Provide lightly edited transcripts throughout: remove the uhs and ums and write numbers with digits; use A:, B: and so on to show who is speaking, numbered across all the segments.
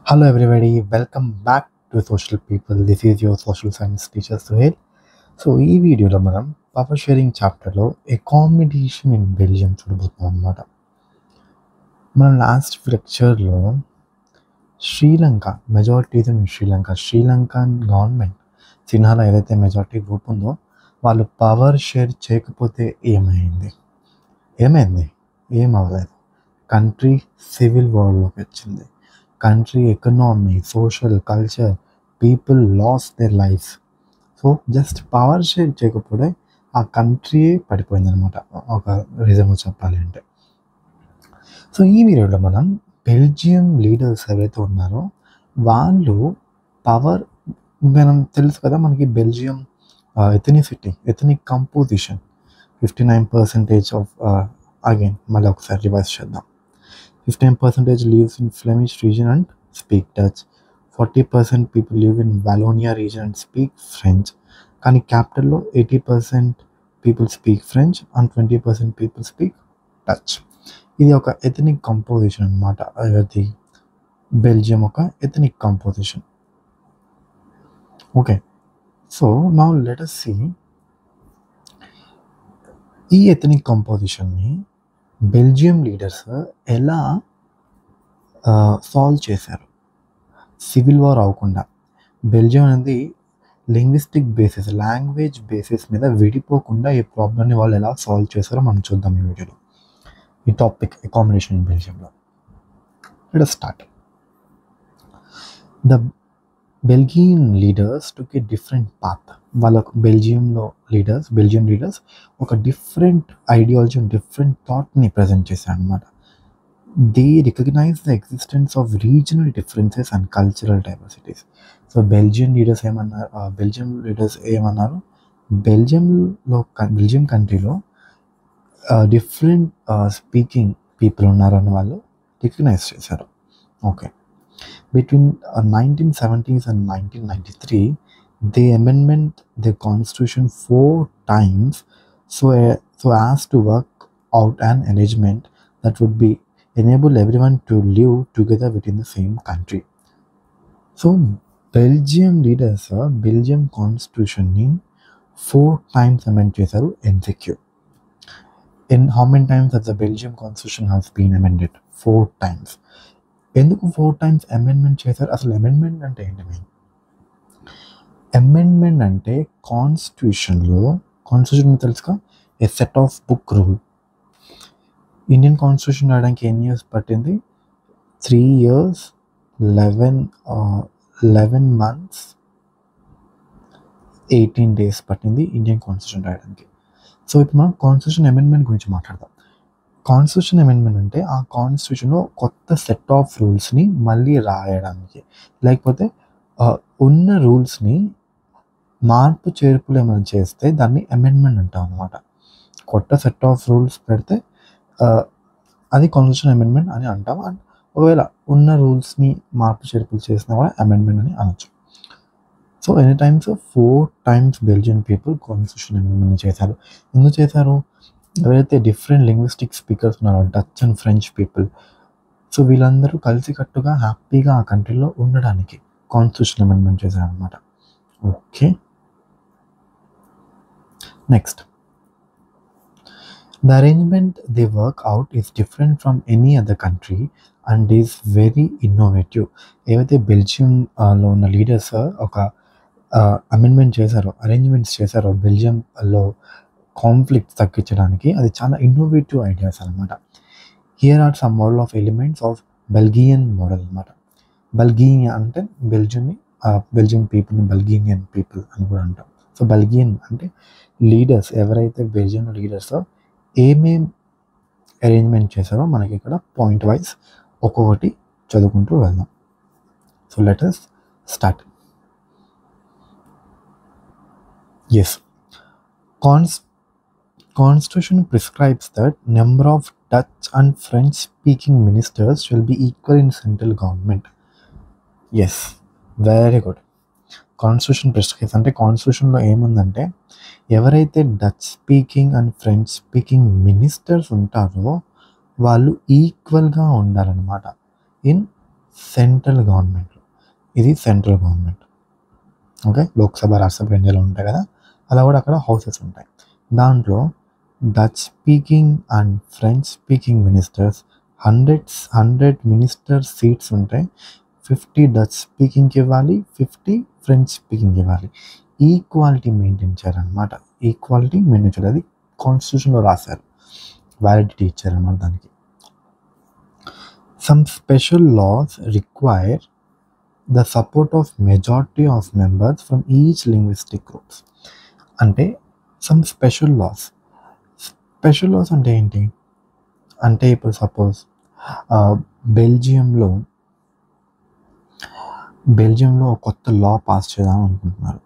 A: Hello everybody, welcome back to Social People. This is your social science teacher Suhail. So ఈ వీడియోలో మనం power sharing చాప్టర్లో accommodation in Belgium చూడబోతున్నాం అనమాట. మనం లాస్ట్ లెక్చర్లో శ్రీలంక మెజారిటీజం ఇన్ శ్రీలంకన్ గవర్నమెంట్ సిన్హాలో ఏదైతే మెజారిటీ గ్రూప్ ఉందో వాళ్ళు పవర్ షేర్ చేయకపోతే ఏమైంది ఏం అవ్వలేదు. కంట్రీ సివిల్ వార్లోకి వచ్చింది. Country economy, social, culture, people last there lifes. So just power share చేయకపోతే ఆ కంట్రీ పడిపోయిందనమాట, ఒక రీజన్ చెప్పాలి అంటే. సో ఈ వీడియోలో మనం బెల్జియం లీడర్స్ ఎవరైతే ఉన్నారో వాళ్ళు పవర్, మనం తెలుసు కదా మనకి Belgium ethnic composition 59% of again మళ్ళీ ఒకసారి రివైజ్ చేద్దాం. 15% lives in Flemish region and speak Dutch. 40% people live in Wallonia region and speak French. కానీ క్యాపిటల్లో 80% people speak French and 20% people speak Dutch. ఇది ఒక ఎథనిక్ కంపోజిషన్ అనమాట. అది బెల్జియం ఒక ethnic composition. Okay, so now let us see ఈ ethnic కంపోజిషన్ని Belgium leaders ఎలా solve చేశారు civil war అవ్వకుండా. బెల్జియం అనేది లింగ్విస్టిక్ బేసిస్, లాంగ్వేజ్ బేసిస్ మీద విడిపోకుండా ఈ ప్రాబ్లమ్ని వాళ్ళు ఎలా సాల్వ్ చేశారో మనం చూద్దాం ఈ వీడియోలో. ఈ టాపిక్ అకామిడేషన్ ఇన్ బెల్జియంలో. Let us start. The Belgian leaders took a different path. వాళ్ళ బెల్జియం లీడర్స్ ఒక డిఫరెంట్ ఐడియాలజీ, డిఫరెంట్ థాట్ని ప్రజెంట్ చేశారు అనమాట. They recognize the existence of regional differences and cultural diversities. So Belgium leaders ఏమన్నారు, Belgium కంట్రీలో different speaking people ఉన్నారని వాళ్ళు recognize చేశారు. Okay, between 1970s and 1993 they amendment the constitution 4 times so as to work out an arrangement that would be enable everyone to live together within the same country. So Belgium leaders Belgium constitution ni 4 times amend chesaru. MCQ, in how many times has the Belgium constitution has been amended? 4 times. ఎందుకు 4 times amendment చేశారు? అసలు amendment అంటే ఏంటి? Amendment అంటే constitution తెలుసుగా, a set of book rule. Indian constitution రాయడానికి ఎన్ని years పట్టింది? 3 years 11 months 18 days పట్టింది ఇండియన్ కాన్స్టిట్యూషన్ రాయడానికి. సో ఇప్పుడు మనం కాన్స్టిట్యూషన్ అమెండ్మెంట్ గురించి మాట్లాడదాం. కాన్స్టిట్యూషన్ అమెండ్మెంట్ అంటే ఆ కాన్స్టిట్యూషన్లో కొత్త సెట్ ఆఫ్ రూల్స్ని మళ్ళీ రాయడానికి, లేకపోతే ఉన్న రూల్స్ని మార్పు చేర్పులు ఏమైనా చేస్తే దాన్ని అమెండ్మెంట్ అంటాం అనమాట. కొత్త సెట్ ఆఫ్ రూల్స్ పెడితే అది కాన్స్టిట్యూషన్ అమెండ్మెంట్ అని అంటాం. అండ్ ఒకవేళ ఉన్న రూల్స్ని మార్పు చేర్పులు చేసినా కూడా అమెండ్మెంట్ అని అనొచ్చు. So any times 4 times Belgian people constitution amendment చేశారు. ఎందుకు చేశారు? ఎవరైతే డిఫరెంట్ లింగ్విస్టిక్ స్పీకర్స్ ఉన్నారో, Dutch and French people, so వీళ్ళందరూ కలిసికట్టుగా హ్యాపీగా ఆ కంట్రీలో ఉండడానికి కాన్స్టిట్యూషన్ అమెండ్మెంట్ చేశారనమాట. Okay, next. The arrangement they work out is different from any other country and is very innovative. ఏవైతే బెల్జియంలో ఉన్న లీడర్స్ ఒక అమెండ్మెంట్ చేశారో, అరేంజ్మెంట్స్ చేశారో బెల్జియంలో కాన్ఫ్లిక్ట్స్ తగ్గించడానికి, అది చాలా ఇన్నోవేటివ్ ఐడియాస్ అనమాట. Here are some model of elements of Bulgarian model అనమాట. బల్గేరియా అంటే బెల్జియం పీపుల్ని బల్గేరియన్ పీపుల్ అని కూడా అంటాం. సో బల్గేరియన్ అంటే లీడర్స్, ఎవరైతే బెల్జియం లీడర్స్ ఏమేం అరేంజ్మెంట్ చేశారో మనకి ఇక్కడ పాయింట్ వైజ్ ఒక్కొక్కటి చదువుకుంటూ వెళ్దాం. So let us start. Yes, Constitution prescribes that number of Dutch and French speaking ministers shall be equal in central government. Yes, very good. Constitution prescribes అంటే కాన్స్టిట్యూషన్లో ఏముందంటే ఎవరైతే Dutch speaking and French speaking ministers ఉంటారో వాళ్ళు ఈక్వల్గా ఉండాలన్నమాట in central గవర్నమెంట్లో. ఇది central government. Okay, Lok Sabha Rajya Sabha ఇండియాలో ఉంటాయి కదా, అలా కూడా అక్కడ హౌసెస్ ఉంటాయి. దాంట్లో Dutch speaking and French speaking ministers 100 minister seats ఉంటాయి. 50 డచ్ స్పీకింగ్కి ఇవ్వాలి, 50 ఫ్రెంచ్ స్పీకింగ్ ఇవ్వాలి. ఈక్వాలిటీ మెయింటైన్ చేయాలన్నమాట. ఈక్వాలిటీ మెయింటైన్ చేయాలి, అది కాన్స్టిట్యూషన్లో రాశారు, వ్యాలిడిటీ ఇచ్చారన్నమాట దానికి. Some special loss require the support of majority of members from each linguistic groups. అంటే some special laws. Special laws అంటే ఏంటి అంటే, ఇప్పుడు సపోజ్ బెల్జియంలో కొత్త లా పాస్ చేద్దాం అనుకుంటున్నారు.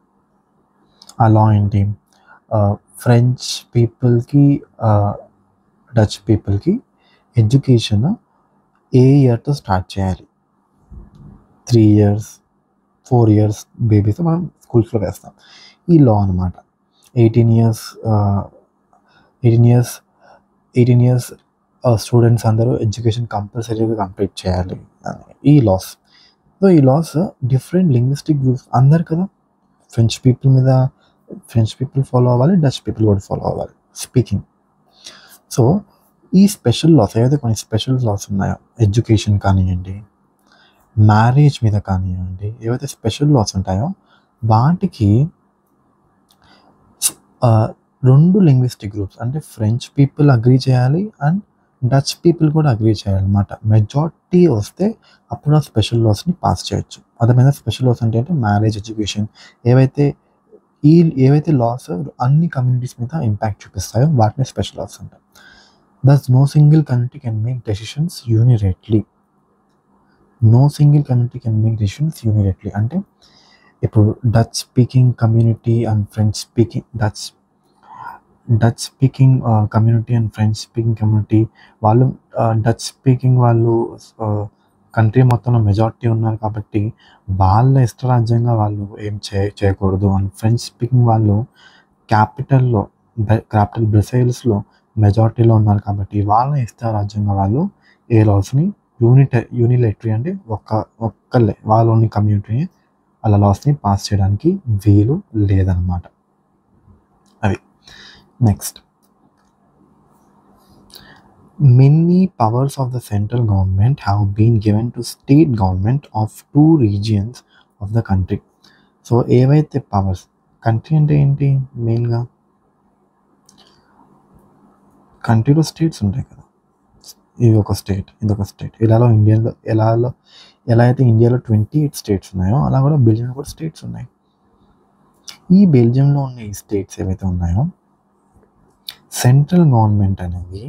A: ఆ లా ఏంటి, ఫ్రెంచ్ పీపుల్కి డచ్ పీపుల్కి ఎడ్యుకేషన్ ఏ ఇయర్తో స్టార్ట్ చేయాలి. 3 years 4 years బేబీస్ మనం స్కూల్స్లో వేస్తాం. ఈ లా అనమాట. 18 years స్టూడెంట్స్ అందరూ ఎడ్యుకేషన్ కంపల్సరీగా కంప్లీట్ చేయాలి అని ఈ లాస్. సో ఈ లాస్ డిఫరెంట్ లింగ్విస్టిక్ గ్రూప్స్ అందరు కదా, ఫ్రెంచ్ పీపుల్ ఫాలో అవ్వాలి, డచ్ పీపుల్ కూడా ఫాలో అవ్వాలి స్పీకింగ్. సో ఈ స్పెషల్ లాస్, ఏవైతే కొన్ని స్పెషల్ లాస్ ఉన్నాయో, ఎడ్యుకేషన్ కానివ్వండి, మ్యారేజ్ మీద కానివ్వండి, ఏవైతే స్పెషల్ లాస్ ఉంటాయో వాటికి 2 లింగ్విస్టిక్ గ్రూప్స్ అంటే ఫ్రెంచ్ పీపుల్ అగ్రీ చేయాలి అండ్ డచ్ పీపుల్ కూడా అగ్రీ చేయాలన్నమాట. మెజారిటీ వస్తే అప్పుడు ఆ స్పెషల్ లాస్ని పాస్ చేయొచ్చు. అదేమైనా స్పెషల్ లాస్ అంటే మ్యారేజ్, ఎడ్యుకేషన్, ఏవైతే లాస్ అన్ని కమ్యూనిటీస్ మీద ఇంపాక్ట్ చూపిస్తాయో వాటిని స్పెషల్ లాస్ అంటారు. Thus no single community can make decisions unilaterally. అంటే ఇప్పుడు Dutch speaking community and French speaking community వాళ్ళు డచ్ స్పీకింగ్ వాళ్ళు కంట్రీ మొత్తంలో మెజారిటీ ఉన్నారు కాబట్టి వాళ్ళ ఇష్టరాజ్యంగా వాళ్ళు ఏం చేయకూడదు. అండ్ ఫ్రెంచ్ స్పీకింగ్ వాళ్ళు క్యాపిటల్ బ్రసెల్స్లో మెజారిటీలో ఉన్నారు కాబట్టి వాళ్ళ ఇష్టరాజ్యంగా వాళ్ళు ఏ లాస్ని యూనిలేటరీ అంటే ఒక్కళ్ళే వాళ్ళని కమ్యూనిటీని అలా లాస్ని పాస్ చేయడానికి వీలు లేదన్నమాట. అవి next, many powers of the central government have been given to state government of 2 regions of the country. So ఏవైతే పవర్స్, కంట్రీ అంటే ఏంటి, మెయిన్గా కంట్రీలో స్టేట్స్ ఉంటాయి కదా, ఇది ఒక స్టేట్, ఇదొక స్టేట్. ఎలా అయితే ఇండియాలో 28 స్టేట్స్ ఉన్నాయో అలా కూడా బెల్జియంలో కూడా స్టేట్స్ ఉన్నాయి. ఈ బెల్జియంలో ఉన్న ఈ స్టేట్స్ ఏవైతే ఉన్నాయో సెంట్రల్ గవర్నమెంట్ అనేది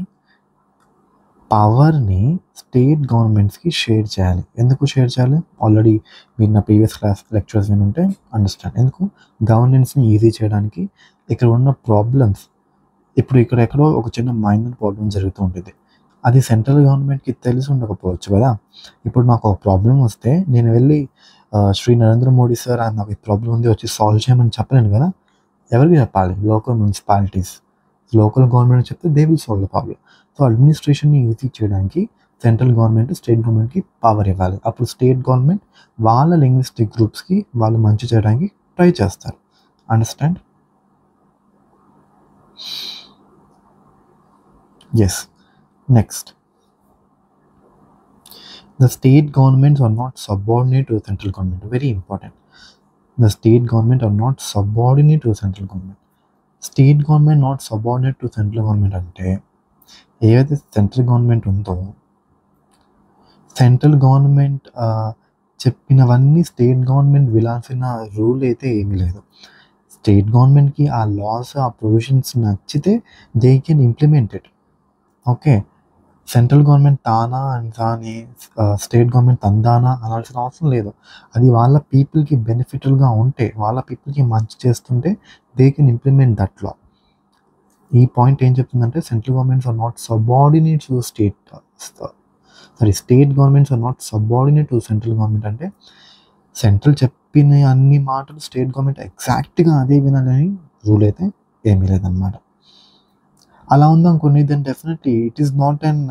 A: పవర్ని స్టేట్ గవర్నమెంట్స్కి షేర్ చేయాలి. ఎందుకు షేర్ చేయాలి, ఆల్రెడీ మీరు నా ప్రీవియస్ లెక్చర్స్ వినుంటే అండర్స్టాండ్. ఎందుకు, గవర్నెన్స్ని ఈజీ చేయడానికి. ఇక్కడ ఉన్న ప్రాబ్లమ్స్, ఇప్పుడు ఎక్కడో ఒక చిన్న మైనర్ ప్రాబ్లం జరుగుతూ ఉంటుంది, అది సెంట్రల్ గవర్నమెంట్కి తెలిసి ఉండకపోవచ్చు కదా. ఇప్పుడు నాకు ఒక ప్రాబ్లం వస్తే నేను వెళ్ళి శ్రీ నరేంద్ర మోడీ సార్ నాకు ఈ ప్రాబ్లం ఉంది వచ్చి సాల్వ్ చేయమని చెప్పలేను కదా. ఎవరికి చెప్పాలి, లోకల్ మున్సిపాలిటీస్, లోకల్ గవర్నమెంట్ చెప్తే they will solve the problem. So అడ్మినిస్ట్రేషన్ని ఈజీ చేయడానికి సెంట్రల్ గవర్నమెంట్ స్టేట్ గవర్నమెంట్కి పవర్ ఇవ్వాలి. అప్పుడు స్టేట్ గవర్నమెంట్ వాళ్ళ లింగ్విస్టిక్ గ్రూప్స్కి వాళ్ళు మంచి చేయడానికి ట్రై చేస్తారు. Understand? Yes. Next, the state governments are not subordinate to the central government. Very important. The state government are not subordinate to the central government. State government not subordinate to central government అంటే ఏదైతే central government ఉందో central government చెప్పినవన్నీ state government వినాల్సిన rule అయితే ఏమీ లేదు. State గవర్నమెంట్కి ఆ loss, ఆ ప్రొవిజన్స్ నచ్చితే they can implement it. Okay, central government తానా అని స్టేట్ గవర్నమెంట్ తందానా అనాల్సిన అవసరం లేదు. అది వాళ్ళ పీపుల్కి బెనిఫిటల్గా ఉంటే, వాళ్ళ పీపుల్కి మంచి చేస్తుంటే they can implement that law. ఈ పాయింట్ ఏం చెప్తుందంటే central governments are not subordinate to state governments are not subordinate to central government. అంటే సెంట్రల్ చెప్పిన అన్ని మాటలు స్టేట్ గవర్నమెంట్ ఎగ్జాక్ట్గా అదే వినాలని రూల్ అయితే ఏమీ లేదన్నమాట. అలా ఉందనుకోండి, then definitely it is not an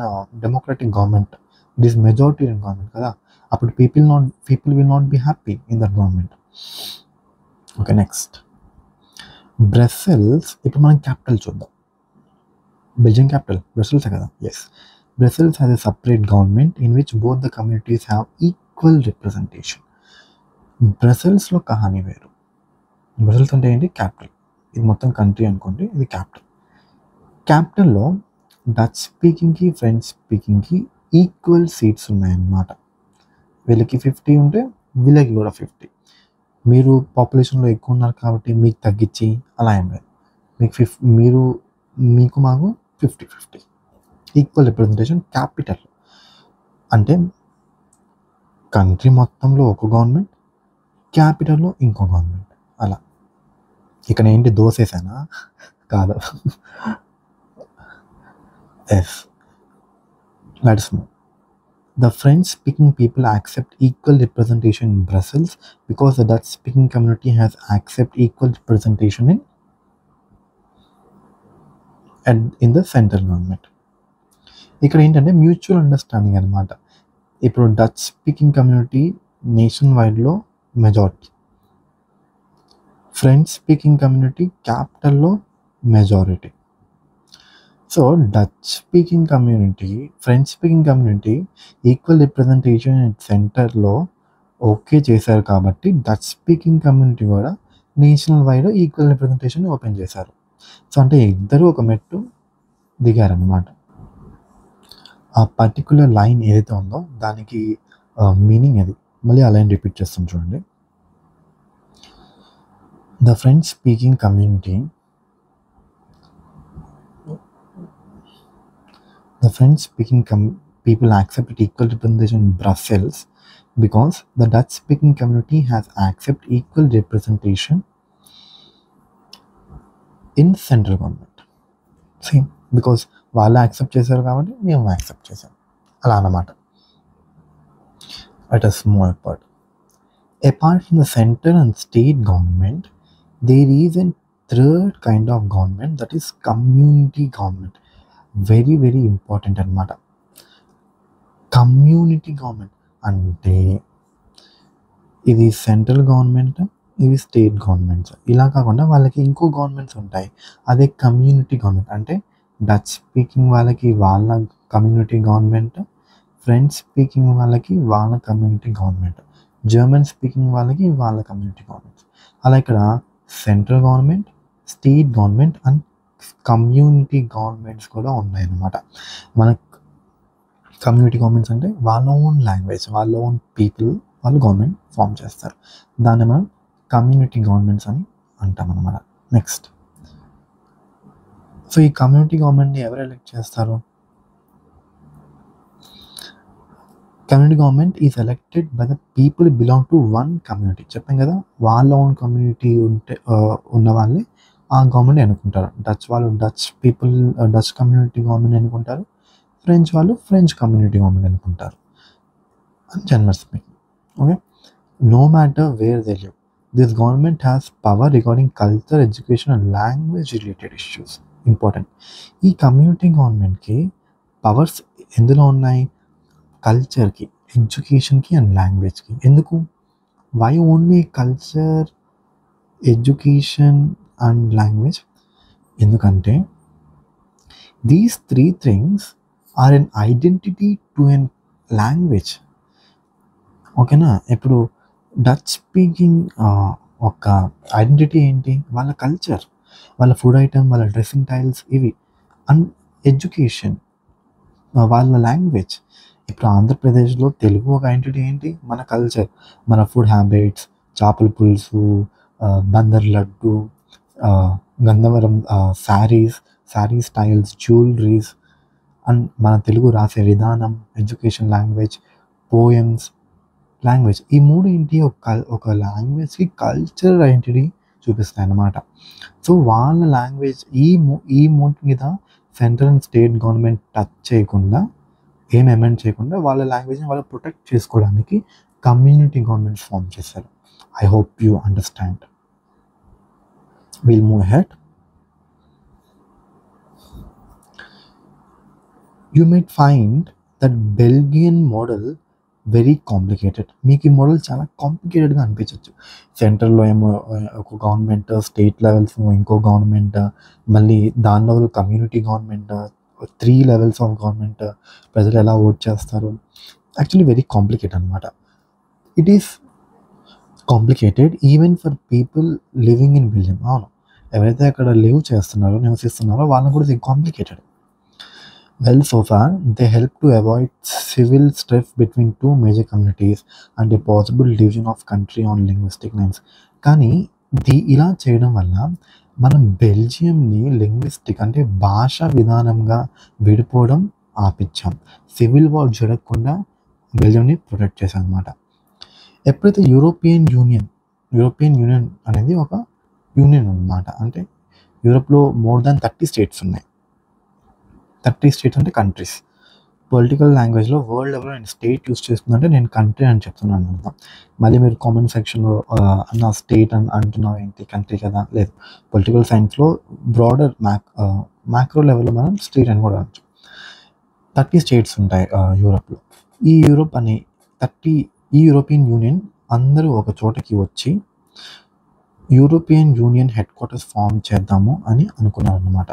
A: democratic government. It is majoritarian government కదా, అప్పుడు people will not be happy in that government. Okay, next Brussels. ఇప్పుడు మనం క్యాపిటల్ చూద్దాం. బెల్జియం క్యాపిటల్ బ్రసెల్సే కదా. Yes, Brussels has a separate government in which both the communities have equal representation. బ్రసెల్స్లో కహానీ వేరు. బ్రసెల్స్ అంటే ఏంటి? క్యాపిటల్. ఇది మొత్తం కంట్రీ అనుకోండి, ఇది క్యాపిటల్. క్యాపిటల్లో డచ్ స్పీకింగ్కి ఫ్రెంచ్ స్పీకింగ్కి ఈక్వల్ సీట్స్ ఉన్నాయన్నమాట. వీళ్ళకి 50 ఉంటే వీళ్ళకి కూడా 50. మీరు పాపులేషన్లో ఎక్కువ ఉన్నారు కాబట్టి మీకు తగ్గించి అలా ఏం లేదు. మీకు మాకు 50-50 ఈక్వల్ రిప్రజెంటేషన్ క్యాపిటల్. అంటే కంట్రీ మొత్తంలో ఒక గవర్నమెంట్, క్యాపిటల్లో ఇంకో గవర్నమెంట్ అలా. ఇక్కడ ఏంటి దోసేసానా? కాదు. Yes, let's move. The French-speaking people accept equal representation in Brussels because the Dutch-speaking community has accept equal representation in the central government. ఇక్కడ ఏంటంటే మ్యూచువల్ అండర్స్టాండింగ్ అనమాట. ఇప్పుడు డచ్ స్పీకింగ్ కమ్యూనిటీ నేషన్ వైడ్లో మెజారిటీ, ఫ్రెంచ్ స్పీకింగ్ కమ్యూనిటీ క్యాపిటల్లో majority. So Dutch speaking community, French speaking community equal representation సెంటర్లో okay చేశారు కాబట్టి Dutch speaking community కూడా national wide equal representation open చేశారు. సో అంటే ఇద్దరు ఒక మెట్టు దిగారన్నమాట. ఆ పర్టికులర్ లైన్ ఏదైతే ఉందో దానికి మీనింగ్ అది. మళ్ళీ ఆ లైన్ రిపీట్ చేస్తాం చూడండి. The French speaking community The French-speaking people accept equal representation in Brussels because the Dutch-speaking community has accept equal representation in central government. Same, because వాళ్ళు యాక్సెప్ట్ చేశారు కాబట్టి మేము యాక్సెప్ట్ చేసాం అలా అన్నమాట. Let us move apart. Apart from the central and state government, there is a third kind of government, that is community government. Very very important అనమాట. Community government అంటే ఇది సెంట్రల్ గవర్నమెంట్, ఇవి స్టేట్ గవర్నమెంట్స్. ఇలా కాకుండా వాళ్ళకి ఇంకో governments ఉంటాయి. అదే కమ్యూనిటీ గవర్నమెంట్ అంటే డచ్ స్పీకింగ్ వాళ్ళకి వాళ్ళ కమ్యూనిటీ గవర్నమెంట్, ఫ్రెంచ్ స్పీకింగ్ వాళ్ళకి వాళ్ళ కమ్యూనిటీ గవర్నమెంట్, జర్మన్ స్పీకింగ్ వాళ్ళకి వాళ్ళ కమ్యూనిటీ గవర్నమెంట్స్. అలా ఇక్కడ central government, state government and community governments కూడా ఉన్నాయన్నమాట. మన కమ్యూనిటీ గవర్నమెంట్స్ అంటే వాళ్ళ ఓన్ లాంగ్వేజ్, వాళ్ళ ఓన్ పీపుల్ వాళ్ళు గవర్నమెంట్ ఫామ్ చేస్తారు. దాన్ని మనం కమ్యూనిటీ గవర్నమెంట్స్ అని అంటాం అన్నమాట. నెక్స్ట్, సో ఈ కమ్యూనిటీ గవర్నమెంట్ని ఎవరు ఎలెక్ట్ చేస్తారు? Community government is elected by the people belong to one community. చెప్పాం కదా, వాళ్ళ ఓన్ కమ్యూనిటీ ఉన్న వాళ్ళే ఆ గవర్నమెంట్ ఎన్నుకుంటారు. డచ్ వాళ్ళు డచ్ కమ్యూనిటీ గవర్నమెంట్ ఎన్నుకుంటారు, ఫ్రెంచ్ వాళ్ళు ఫ్రెంచ్ కమ్యూనిటీ గవర్నమెంట్ ఎన్నుకుంటారు అని general speaking. Okay, no matter where they live, this government has power regarding culture, education and language related issues. Important, ఈ కమ్యూనిటీ గవర్నమెంట్కి పవర్స్ ఎందులో ఉన్నాయి? కల్చర్కి, ఎడ్యుకేషన్కి అండ్ లాంగ్వేజ్కి. ఎందుకు? Why only culture, education and language? ఎందుకంటే these 3 things are an identity to an language. ఓకేనా? ఇప్పుడు డచ్ స్పీకింగ్ ఒక ఐడెంటిటీ ఏంటి? వాళ్ళ కల్చర్, వాళ్ళ ఫుడ్ ఐటమ్, వాళ్ళ డ్రెస్సింగ్ స్టైల్స్ ఇవి. అండ్ ఎడ్యుకేషన్ వాళ్ళ లాంగ్వేజ్. ఇప్పుడు ఆంధ్రప్రదేశ్లో తెలుగు ఒక ఐడెంటిటీ ఏంటి? మన కల్చర్, మన ఫుడ్ హ్యాబిట్స్, చేపల పులుసు, Bandar laddu, Gandhavaram sari styles, jewelleries and మన తెలుగు రాసే విధానం, ఎడ్యుకేషన్, లాంగ్వేజ్, పోయమ్స్, లాంగ్వేజ్. ఈ 3 ఏంటి? ఒక లాంగ్వేజ్కి కల్చరల్ ఐడెంటిటీ చూపిస్తాయి అన్నమాట. సో వాళ్ళ లాంగ్వేజ్ ఈ మూడు మీద central and state government touch చేయకుండా, ఏం అమెండ్ చేయకుండా వాళ్ళ లాంగ్వేజ్ని వాళ్ళు ప్రొటెక్ట్ చేసుకోవడానికి కమ్యూనిటీ గవర్నమెంట్స్ ఫామ్ చేశారు. I hope you understand. We'll move ahead. You might find that Belgian model very complicated. మీకు ఈ మోడల్ చాలా కాంప్లికేటెడ్గా అనిపించవచ్చు. సెంట్రల్లో ఏమో ఒక గవర్నమెంట్, స్టేట్ లెవెల్స్ ఇంకో గవర్నమెంట్, మళ్ళీ దాని level community government, 3 levels of government, ప్రజలు ఎలా ఓట్ చేస్తారు. యాక్చువల్లీ వెరీ కాంప్లికేటెడ్ అనమాట. It is complicated even for people living in Belgium. అవును, ఎవరైతే అక్కడ లివ్ చేస్తున్నారో, నివసిస్తున్నారో వాళ్ళని కూడా ఇది complicated. Well, so far, they help to avoid civil strife between two major communities and a possible division of country on linguistic lines. కానీ ఇలా చేయడం వల్ల మనం బెల్జియంని లింగ్విస్టిక్ అంటే భాషా విధానంగా విడిపోవడం ఆపించాం. సివిల్ వార్ జరగకుండా బెల్జియంని ప్రొటెక్ట్ చేశాం అనమాట. ఎప్పుడైతే యూరోపియన్ యూనియన్ అనేది ఒక యూనియన్ అనమాట. అంటే యూరోప్లో మోర్ దాన్ 30 స్టేట్స్ ఉన్నాయి. 30 స్టేట్స్ అంటే కంట్రీస్. పొలిటికల్ లాంగ్వేజ్లో వరల్డ్ లెవెల్లో నేను స్టేట్ యూస్ చేస్తుందంటే నేను కంట్రీ అని చెప్తున్నాను అర్థం. మళ్ళీ మీరు కామెంట్ సెక్షన్లో అన్న స్టేట్ అని అంటున్నావు ఏంటి, కంట్రీ కదా. లేదు, పొలిటికల్ సైన్స్లో బ్రాడర్ మ్యాక్రో లెవెల్లో మనం స్టేట్ అని కూడా అనొచ్చు. 30 స్టేట్స్ ఉంటాయి యూరోప్లో. ఈ యూరోపియన్ యూనియన్ అందరూ ఒక చోటకి వచ్చి European Union headquarters form చేద్దాము అని అనుకున్నారు అన్నమాట.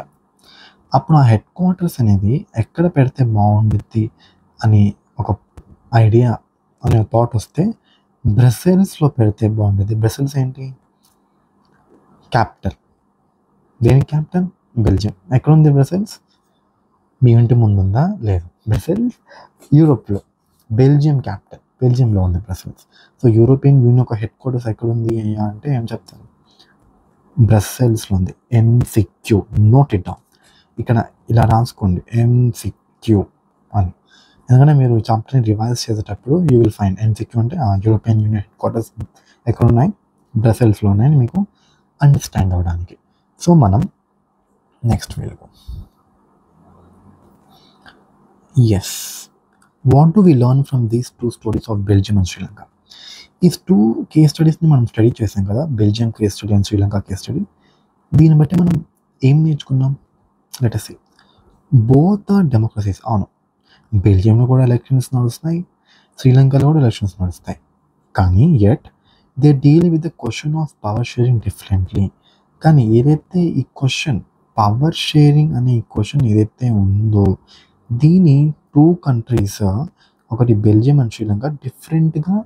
A: అప్పుడు ఆ హెడ్ క్వార్టర్స్ అనేది ఎక్కడ పెడితే బాగుంటుంది అని ఒక ఐడియా అనే థాట్ వస్తే బ్రసెల్స్లో పెడితే బాగుంటుంది. బ్రసెల్స్ ఏంటి? క్యాపిటల్. దేని క్యాపిటల్? బెల్జియం. ఎక్కడుంది బ్రసెల్స్? మీ ఇంటి ముందుందా? లేదు. బ్రసెల్స్ యూరోప్లో, బెల్జియం క్యాపిటల్, బెల్జియంలో ఉంది బ్రసెల్స్. సో యూరోపియన్ యూనియన్ ఒక హెడ్ క్వార్టర్స్ ఎక్కడుంది అంటే ఏం చెప్తారు? బ్రసెల్స్లో ఉంది. MCQ, note it down. ఇక్కడ ఇలా రాసుకోండి, MCQ అని. ఎందుకంటే మీరు చాప్టర్ని రివైజ్ చేసేటప్పుడు యూ విల్ ఫైండ్ MCQ అంటే యూరోపియన్ యూనియన్ హెడ్ క్వార్టర్స్ ఎక్కడ ఉన్నాయి, బ్రసెల్స్లో ఉన్నాయని మీకు అండర్స్టాండ్ అవ్వడానికి. సో మనం నెక్స్ట్ వెళ్దాం. Yes, what do we learn from these 2 stories of Belgium and Sri Lanka? ఈ 2 కేస్ స్టడీస్ని మనం స్టడీ చేసాం కదా, Belgium case study and Sri Lanka case study. దీన్ని బట్టి మనం ఏం నేర్చుకున్నాం? Let us see. Both are democracies. అవును, బెల్జియంలో కూడా ఎలక్షన్స్ నడుస్తాయి, శ్రీలంకలో కూడా ఎలక్షన్స్ నడుస్తాయి. కానీ yet they deal with the question of power sharing differently. కానీ ఏదైతే ఈ క్వశ్చన్ పవర్ షేరింగ్ అనే ఈ క్వశ్చన్ ఏదైతే ఉందో దీని 2 కంట్రీస్, ఒకటి బెల్జియం అండ్ శ్రీలంక, డిఫరెంట్గా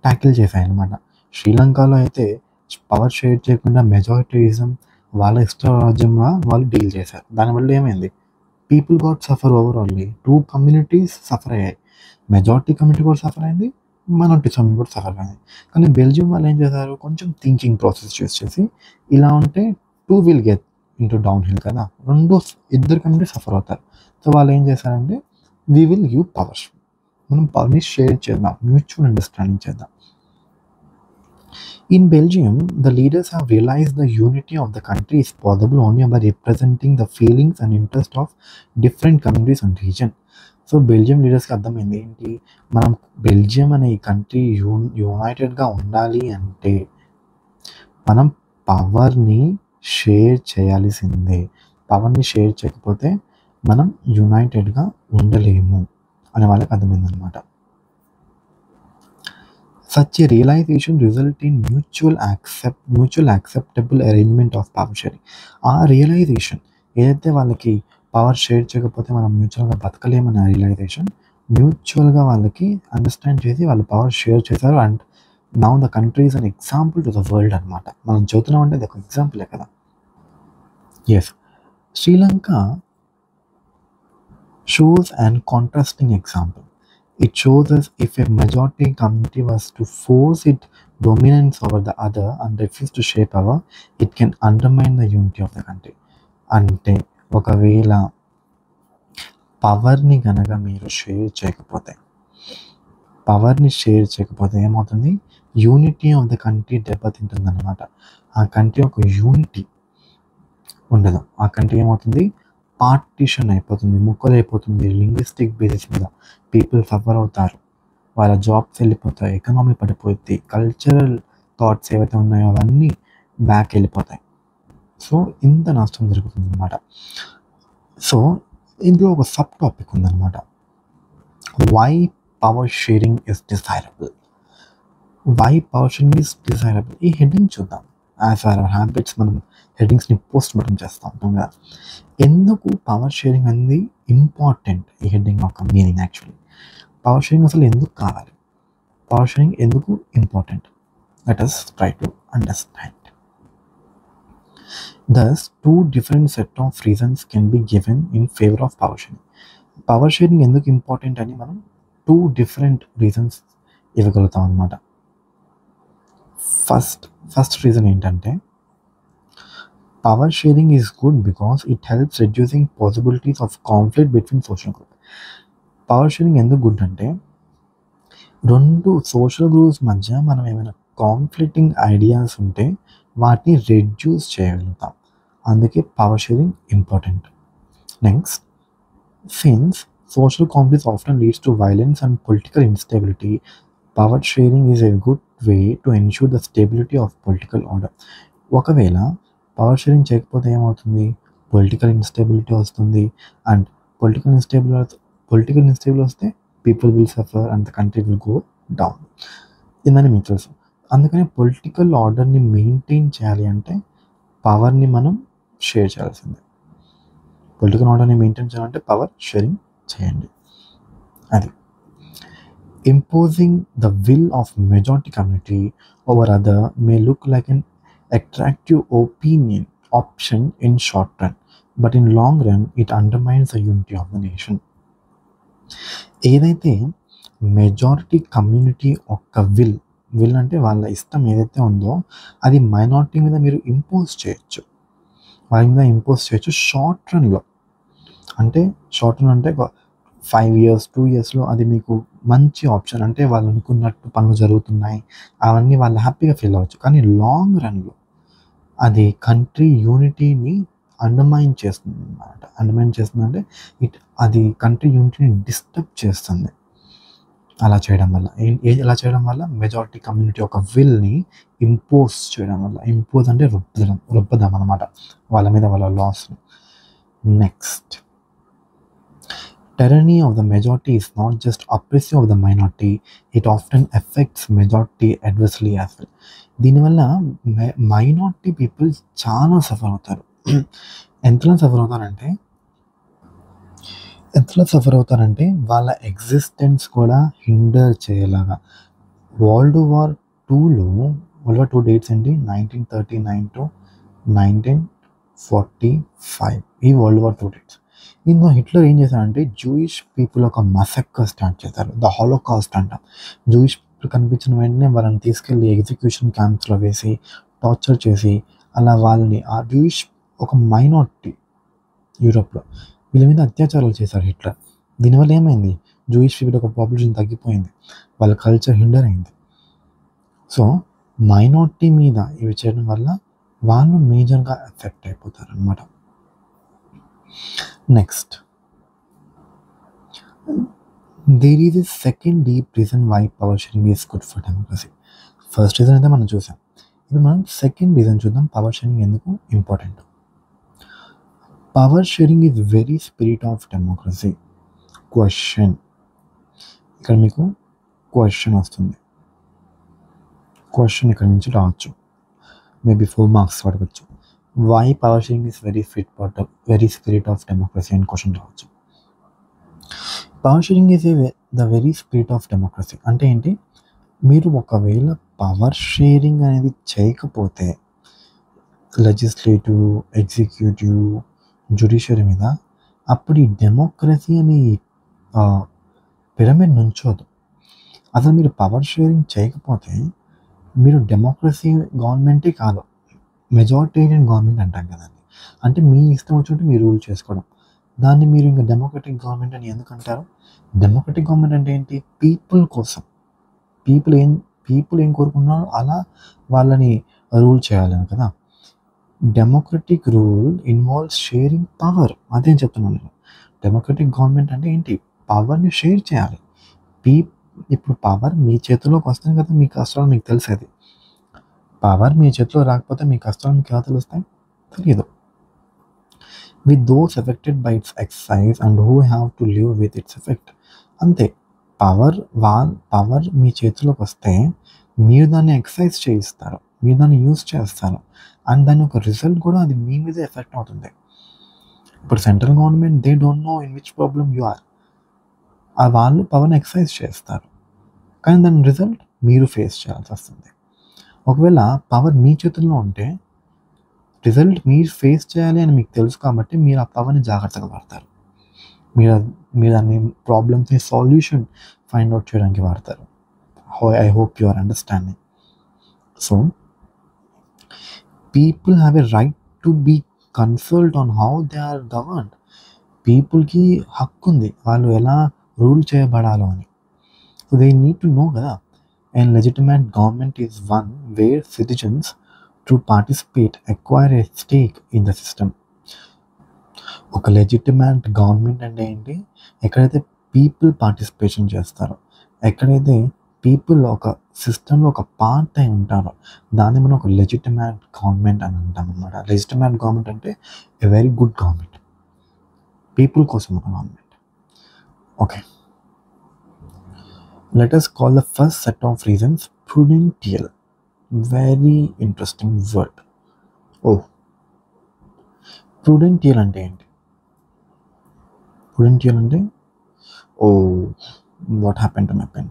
A: ట్యాకిల్ చేశాయి అన్నమాట. శ్రీలంకలో అయితే పవర్ షేర్ చేయకుండా మెజారిటీయిజం, వాళ్ళ ఇష్టరాజ్యంగా వాళ్ళు డీల్ చేశారు. దానివల్ల ఏమైంది? People got suffer ఓవరాల్లీ. 2 communities suffer అయ్యాయి. మెజారిటీ కమ్యూనిటీ కూడా సఫర్ అయింది, మైనారిటీ కమ్యూనిటీ కూడా సఫర్ అయింది. కానీ బెల్జియం వాళ్ళు ఏం చేశారు? కొంచెం థింకింగ్ ప్రాసెస్ యూస్ చేసి ఇలా ఉంటే 2 will get into down hill కదా, ఇద్దరు కమ్యూనిటీ సఫర్ అవుతారు. సో వాళ్ళు ఏం చేశారంటే వీ విల్ గివ్ పవర్స్, మనం పవర్ని షేర్ చేద్దాం, మ్యూచువల్ అండర్స్టాండింగ్ చేద్దాం. In Belgium, the leaders have realized the unity of the country is possible only by representing the feelings and interests of different communities and regions. So Belgium లీడర్స్కి అర్థమైంది ఏంటి? మనం Belgium అనే ఈ country యునైటెడ్గా ఉండాలి అంటే మనం పవర్ని షేర్ చేయాల్సిందే. పవర్ని షేర్ చేయకపోతే మనం యునైటెడ్గా ఉండలేము అనే వాళ్ళకి అర్థమైందనమాట. Such a realization result in mutual acceptable arrangement of power sharing. ఆ రియలైజేషన్ ఏదైతే వాళ్ళకి పవర్ షేర్ చేయకపోతే మనం మ్యూచువల్గా బతకలేమన్న రియలైజేషన్ మ్యూచువల్గా వాళ్ళకి అండర్స్టాండ్ చేసి వాళ్ళు పవర్ షేర్ చేశారు. And now the country is an example to the world అనమాట. మనం చదువుతున్నాం అంటే అది ఒక ఎగ్జాంపులే కదా. Yes, Sri Lanka shows an contrasting example. It shows us if a majority community was to force its dominance over the other and refuse to share power, it can undermine the unity of the country. అంటే ఒకవేళ పవర్ని కనుక మీరు share చేయకపోతే ఏమవుతుంది? Unity of the country దెబ్బతింటుంది అనమాట. ఆ కంట్రీ ఒక యూనిటీ ఉండదు. ఆ కంట్రీ ఏమవుతుంది? పార్టిషన్ అయిపోతుంది, ముక్కలు అయిపోతుంది. లింగ్విస్టిక్ బేసిస్ మీద పీపుల్ సఫర్ అవుతారు, వాళ్ళ జాబ్స్ వెళ్ళిపోతాయి, ఎకనామీ పడిపోతుంది, కల్చరల్ థాట్స్ ఏవైతే ఉన్నాయో అవన్నీ బ్యాక్ వెళ్ళిపోతాయి. సో ఇంత నష్టం జరుగుతుంది అనమాట. సో ఇందులో ఒక సబ్ టాపిక్ ఉందన్నమాట. Why power sharing is desirable. Why power sharing is desirable, ఈ హెడ్డింగ్ చూద్దాం. యాజ్ ఆర్ హ్యాబిట్స్ మనం హెడ్డింగ్స్ని పోస్ట్ మార్టం చేస్తూ ఉంటాం కదా. ఎందుకు పవర్ షేరింగ్ అనేది ఇంపార్టెంట్, ఈ హెడ్డింగ్ యొక్క మీనింగ్ యాక్చువల్లీ. పవర్ షేరింగ్ అసలు ఎందుకు కావాలి, పవర్ షేరింగ్ ఎందుకు important, let us try to understand. Thus, two different set of reasons can be given in favor of power sharing. Power sharing ఎందుకు important అని మనం 2 different reasons ఇవ్వగలుగుతాం అన్నమాట. First reason ఏంటంటే, power sharing is good because it helps reducing possibilities of conflict between social group. Power sharing ఎందుకు good అంటే, 2 social groups మధ్య మనం ఏమైనా కాన్ఫ్లిక్టింగ్ ఐడియాస్ ఉంటే వాటిని రెడ్యూస్ చేయగలుగుతాం. అందుకే power sharing important. Next, since social conflicts often leads to violence and political instability, power sharing is a good way to ensure the stability of political order. ఒకవేళ power sharing చేయకపోతే ఏమవుతుంది, political instability వస్తుంది. And political instable వస్తే people will suffer and the country will go down. ఇదని మీకు తెలుసు. అందుకని political ఆర్డర్ని మెయింటైన్ చేయాలి అంటే పవర్ని మనం షేర్ చేయాల్సిందే. పొలిటికల్ ఆర్డర్ని మెయింటైన్ చేయాలంటే పవర్ షేరింగ్ చేయండి. అది imposing the will of majority community over other may look like an attractive option in short run, but in long run it undermines the unity of the nation. ఏదైతే majority community ఒక will అంటే వాళ్ళ ఇష్టం ఏదైతే ఉందో అది minority మీద మీరు ఇంపోజ్ చేయొచ్చు, వాళ్ళ మీద ఇంపోజ్ చేయొచ్చు షార్ట్ రన్లో. అంటే షార్ట్ రన్ అంటే 5 years 2 yearsలో అది మీకు మంచి ఆప్షన్, అంటే వాళ్ళు అనుకున్నట్టు పనులు జరుగుతున్నాయి, అవన్నీ వాళ్ళు హ్యాపీగా ఫీల్ అవ్వచ్చు. కానీ లాంగ్ రన్లో అది కంట్రీ యూనిటీని అండర్మైన్ చేస్తుంది అన్నమాట. అండర్మైన్ చేస్తుంది అంటే అది కంట్రీ యూనిటీని డిస్టర్బ్ చేస్తుంది. అలా చేయడం వల్ల మెజారిటీ కమ్యూనిటీ ఒక విల్ని ఇంపోజ్ చేయడం వల్ల, ఇంపోజ్ అంటే రుబ్బదాం అన్నమాట వాళ్ళ మీద వాళ్ళ లాస్ని. Next, tyranny of the majority is not just oppressive of the minority, it often affects majority adversely as well. దీనివల్ల మైనారిటీ పీపుల్ చాలా సఫర్ అవుతారు. ఎంతలా సఫర్ అవుతారంటే వాళ్ళ ఎగ్జిస్టెన్స్ కూడా హిండర్ చేయలాగా. వరల్డ్ వార్ టూ డేట్స్ అండి, 1939 to 1945. ఈ వరల్డ్ వార్ 2 డేట్స్. ఇందులో హిట్లర్ ఏం చేశారంటే జూయిష్ పీపుల్ ఒక మసక్కర్ స్టార్ట్ చేశారు, ద హాలోకాస్ట్ అంటాం. జూయిష్ పీపుల్ కనిపించిన వెంటనే వాళ్ళని తీసుకెళ్ళి ఎగ్జిక్యూషన్ క్యాంప్స్లో వేసి టార్చర్ చేసి అలా వాళ్ళని, ఆ జూయిష్ ఒక మైనారిటీ యూరోప్లో, వీళ్ళ మీద అత్యాచారాలు చేశారు హిట్లర్. దీనివల్ల ఏమైంది, జూయిష్ పీపుల్ ఒక పాపులేషన్ తగ్గిపోయింది, వాళ్ళ కల్చర్ హిండర్ అయింది. సో మైనారిటీ మీద ఇవి చేయడం వల్ల వాళ్ళు మేజర్గా ఎఫెక్ట్ అయిపోతారు అన్నమాట. Next, there is a second deep reason why power sharing is good for democracy. First reason అయితే మనం చూసాం, ఇప్పుడు మనం సెకండ్ రీజన్ చూద్దాం పవర్ షేరింగ్ ఎందుకు important. Power sharing is very spirit of democracy. Question, ఇక్కడ మీకు క్వశ్చన్ వస్తుంది, క్వశ్చన్ ఇక్కడ నుంచి రావచ్చు, మేబీ 4 marks అడగచ్చు. Why power sharing is very spirit of democracy అని క్వశ్చన్ రావచ్చు. Power sharing is the very spirit of democracy అంటే ఏంటి, మీరు ఒకవేళ పవర్ షేరింగ్ అనేది చేయకపోతే లెజిస్లేటివ్, ఎగ్జిక్యూటివ్, జ్యుడిషియరీ మీద, అప్పుడు ఈ డెమోక్రసీ అనే పిరమిడ్ నుంచోదు. అసలు మీరు పవర్ షేరింగ్ చేయకపోతే మీరు డెమోక్రసీ గవర్నమెంటే కాదు, మెజారిటేరియన్ గవర్నమెంట్ అంటాం కదండి. అంటే మీ ఇష్టం వచ్చినట్టు మీరు రూల్ చేసుకోవడం, దాన్ని మీరు ఇంకా డెమోక్రటిక్ గవర్నమెంట్ అని ఎందుకు అంటారు? డెమోక్రటిక్ గవర్నమెంట్ అంటే ఏంటి, పీపుల్ కోసం, పీపుల్ ఏం కోరుకున్నారో అలా వాళ్ళని రూల్ చేయాలని కదా. Democratic rule involves sharing power, అదేం చెప్తున్నాను నేను. డెమోక్రటిక్ గవర్నమెంట్ అంటే ఏంటి, పవర్ని షేర్ చేయాలి. ఇప్పుడు పవర్ మీ చేతిలోకి వస్తుంది కదా, మీ కష్టాలు మీకు తెలిసేది. పవర్ మీ చేతిలో రాకపోతే మీ కష్టాలు మీకు ఎలా తెలుస్తాయి, తెలియదు. With those affected by its exercise and who have to live with its effect. అంతే, పవర్ మీ చేతిలోకి వస్తే మీరు దాన్ని ఎక్సర్సైజ్ చేయిస్తారు, మీరు దాన్ని యూజ్ చేస్తారు, అండ్ దాని ఒక రిజల్ట్ కూడా అది మీ మీద ఎఫెక్ట్ అవుతుంది. ఇప్పుడు central government they don't know in which problem you are. వాళ్ళు పవర్ని ఎక్సర్సైజ్ చేస్తారు, కానీ దాని రిజల్ట్ మీరు ఫేస్ చేయాల్సి వస్తుంది. ఒకవేళ పవర్ మీ చేతుల్లో ఉంటే రిజల్ట్ మీరు ఫేస్ చేయాలి అని మీకు తెలుసు కాబట్టి మీరు ఆ పవర్ని జాగ్రత్తగా వాడతారు. మీరు దాన్ని ప్రాబ్లమ్స్ని సొల్యూషన్ ఫైండ్ అవుట్ చేయడానికి వాడతారు. I hope you are understanding. So people have a right to be consult on how they are governed. పీపుల్కి హక్కు ఉంది వాళ్ళు ఎలా రూల్ చేయబడాలో అని. So they need to know కదా. And legitimate government is one where citizens to participate acquire a stake in the system. ఒక legitimate government అంటే ఏంటి? ఎక్కడైతే పీపుల్ పార్టిసిపేషన్ చేస్తారో, ఎక్కడైతే పీపుల్ ఒక సిస్టంలో ఒక పార్ట్ అయి ఉంటారో దాన్ని మనం ఒక లెజిటిమేట్ గవర్నమెంట్ అని అంటాం అనమాట. లెజిటిమేట్ గవర్నమెంట్ అంటే a very good government, people కోసం ఒక government. Okay, let us call the first set of reasons prudential. Very interesting word. Oh, prudential అంటే ఏంటి? prudential అంటే what happened to my pen?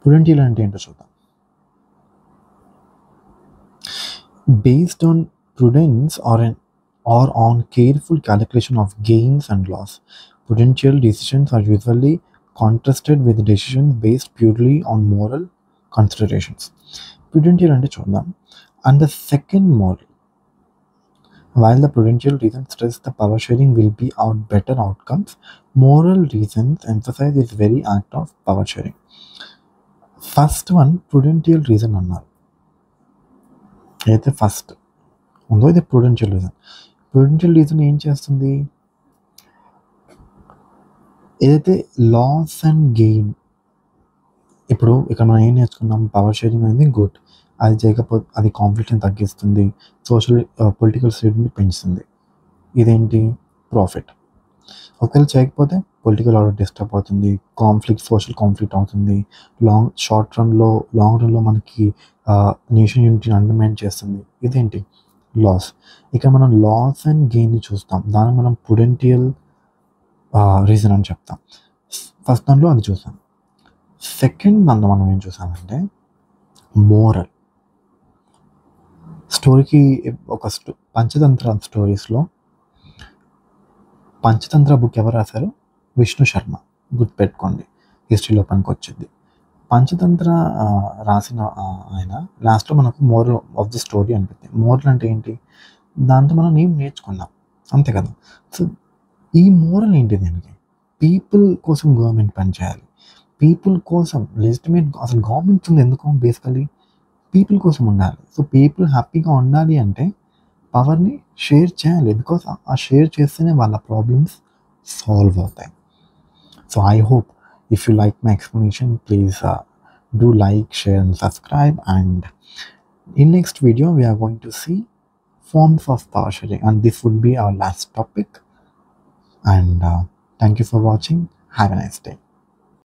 A: prudential అంటే ఏంటో చూద్దాం. Based on prudence or on careful calculation of gains and loss, prudential decisions are usually contrasted with decisions based purely on moral considerations. Prudential అంటే చూద్దాం. And the second moral. While the prudential reasons stress the power sharing will be out better outcomes, moral reasons emphasize this very act of power sharing. First one, prudential reason అన్నారు. అయితే first ఉందో ఇది prudential reason. prudential reason ఏం చేస్తుంది? ఏదైతే loss and gain, ఇప్పుడు ఇక్కడ మనం ఏం నేర్చుకున్నాం? పవర్ షేరింగ్ అనేది గుడ్, అది చేయకపోతే అది కాన్ఫ్లిక్ట్ని తగ్గిస్తుంది, సోషల్ పొలిటికల్ స్టేబిలిటీని పెంచుతుంది. ఇదేంటి? ప్రాఫిట్. ఒకవేళ చేయకపోతే పొలిటికల్ ఆర్డర్ డిస్టర్బ్ అవుతుంది, సోషల్ కాన్ఫ్లిక్ట్ అవుతుంది, లాంగ్ రన్లో మనకి నేషన్ యూనిటీని అండర్మైన్ చేస్తుంది. ఇదేంటి? లాస్. ఇక్కడ మనం లాస్ అండ్ గెయిన్ని చూస్తాం, దాన్ని మనం ప్రుడెంటియల్ రీజన్ అని చెప్తాం. ఫస్ట్ దాంట్లో అది చూసాం. సెకండ్ దాంట్లో మనం ఏం చూసామంటే మోరల్. స్టోరీకి ఒక పంచతంత్ర స్టోరీస్లో పంచతంత్ర బుక్ ఎవరు రాశారు? విష్ణు శర్మ. గుర్తుపెట్టుకోండి, హిస్టరీలో పనికొచ్చింది. పంచతంత్ర రాసిన ఆయన లాస్ట్లో మనకు మోరల్ ఆఫ్ ది స్టోరీ అనిపించింది. మోరల్ అంటే ఏంటి? దాంతో మనం ఏం నేర్చుకున్నాం, అంతే కదా. సో ఈ మోరల్ ఏంటి? దానికి పీపుల్ కోసం గవర్నమెంట్ పనిచేయాలి, పీపుల్ కోసం లెజిటిమేట్. అసలు గవర్నమెంట్ ఉంది ఎందుకు? బేసికలీ పీపుల్ కోసం ఉండాలి. సో పీపుల్ హ్యాపీగా ఉండాలి అంటే పవర్ని షేర్ చేయాలి, బికాస్ ఆ షేర్ చేస్తేనే వాళ్ళ ప్రాబ్లమ్స్ సాల్వ్ అవుతాయి. So I hope if you like my explanation, please do like, share and subscribe. And in next video we are going to see forms of power sharing, and this would be our last topic. And thank you for watching. Have a nice day.